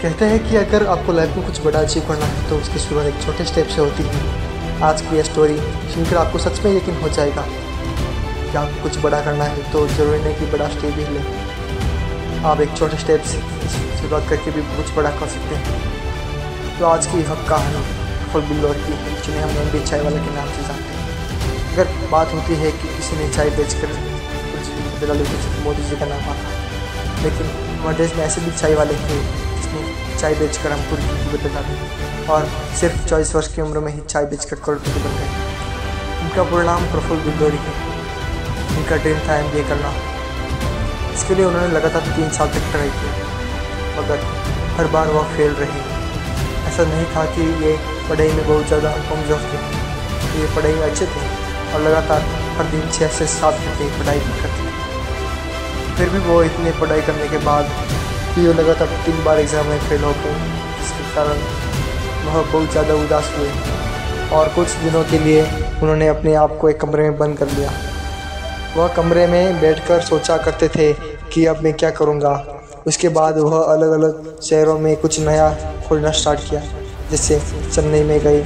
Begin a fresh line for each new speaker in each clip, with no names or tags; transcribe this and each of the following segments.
कहते हैं कि अगर आपको लाइफ में कुछ बड़ा अचीव करना है तो उसकी शुरुआत एक छोटे स्टेप से होती है। आज की यह स्टोरी सुनकर आपको सच में यकीन हो जाएगा कि आपको कुछ बड़ा करना है तो ज़रूरी नहीं कि बड़ा स्टेप ही लें। आप एक छोटे स्टेप से शुरुआत करके भी कुछ बड़ा कर सकते हैं। तो आज की यह कहानी प्रफुल्ल बिल्लौर की है, जिन्हें हम एमडी चाय वाला के नाम से जानते हैं। अगर बात होती है कि किसी ने चाय बेचकर कुछ बदला ली तो मोदी जी का नाम आता, लेकिन हमारे देश में ऐसे भी चाय वाले थे जिसने चाय बेचकर हम पूरी जिंदगी बदला दी और सिर्फ 24 वर्ष की उम्र में ही चाय बेचकर करोड़पति बन गए। उनका पूरा नाम प्रफुल्ल बिल्लौर है। उनका ड्रीम था MBA करना। इसके लिए उन्होंने लगातार 3 साल तक पढ़ाई की, मगर हर बार वह फेल रही। ऐसा नहीं था कि ये पढ़ाई में बहुत ज़्यादा कमज़ोर थे, ये पढ़ाई में अच्छे थे और लगातार हर दिन 6 से 7 घंटे पढ़ाई करते। फिर भी वो इतने पढ़ाई करने के बाद भी वो लगातार 3 बार एग्ज़ाम में फेल हो गए, जिसके कारण वह बहुत ज़्यादा उदास हुए और कुछ दिनों के लिए उन्होंने अपने आप को एक कमरे में बंद कर लिया। वह कमरे में बैठकर सोचा करते थे कि अब मैं क्या करूँगा। उसके बाद वह अलग अलग शहरों में कुछ नया खोलना स्टार्ट किया, जैसे चेन्नई में गए,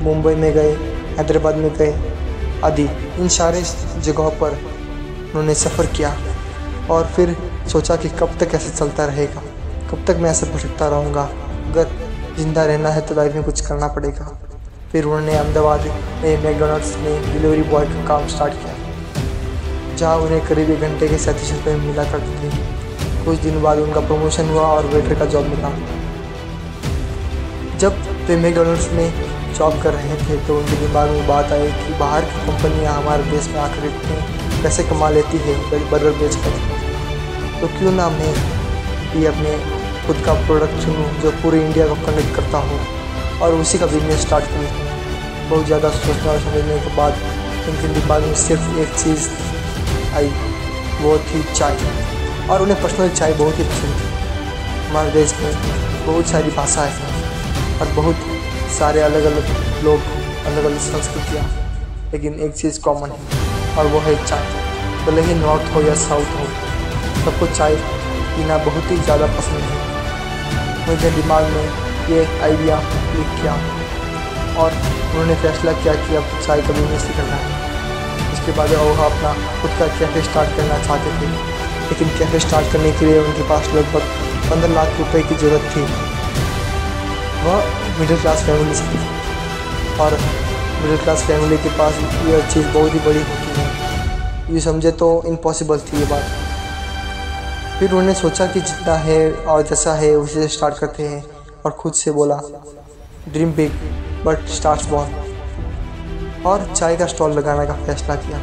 मुंबई में गए, हैदराबाद में गए आदि। इन सारे जगहों पर उन्होंने सफ़र किया और फिर सोचा कि कब तक ऐसे चलता रहेगा, कब तक मैं ऐसे भटकता रहूँगा। अगर ज़िंदा रहना है तो लाइफ में कुछ करना पड़ेगा। फिर उन्होंने अहमदाबाद में मैकडॉनल्ड्स में डिलीवरी बॉय का काम स्टार्ट किया, जहाँ उन्हें करीब 1 घंटे के 37 रुपये मिला करते थे। कुछ दिन बाद उनका प्रमोशन हुआ और वेटर का जॉब मिला। जब वे मैकडॉनल्ड्स में जॉब कर रहे थे तो उनके दिमाग में बात आई कि बाहर की कंपनियां हमारे देश में आकर इतने पैसे कमा लेती है बर्गर बेचकर, तो क्यों ना मैं भी अपने खुद का प्रोडक्ट चुनूँ जो पूरे इंडिया को कनेक्ट करता हो और उसी का बिजनेस स्टार्ट करूँ। बहुत ज़्यादा सोचने और समझने के बाद उनके दिमाग में सिर्फ एक चीज़ आई, वो थी चाय। और उन्हें पर्सनल चाय बहुत ही पसंद थी। हमारे देश में बहुत सारी भाषाएँ हैं और बहुत सारे अलग अलग लोग, अलग अलग संस्कृतियाँ, लेकिन एक चीज़ कॉमन है और वो है चाय। भले ही नॉर्थ हो या साउथ हो, सबको चाय पीना बहुत ही ज़्यादा पसंद है। मुझे दिमाग में ये आइडिया क्लिक किया और उन्होंने फैसला किया कि अब चाय का बिजनेस ही करना है। उसके बाद वो अपना खुद का कैफ़े स्टार्ट करना चाहते थे, लेकिन कैफ़े स्टार्ट करने के लिए उनके पास लगभग 15 लाख रुपए की ज़रूरत थी। वह मिडिल क्लास फैमिली से थी और मिडिल क्लास फैमिली के पास ये चीज़ बहुत ही बड़ी होती है। ये समझे तो इम्पॉसिबल थी ये बात। फिर उन्होंने सोचा कि जितना है और जैसा है उसे स्टार्ट करते हैं और खुद से बोला, dream big but start small, और चाय का स्टॉल लगाने का फैसला किया।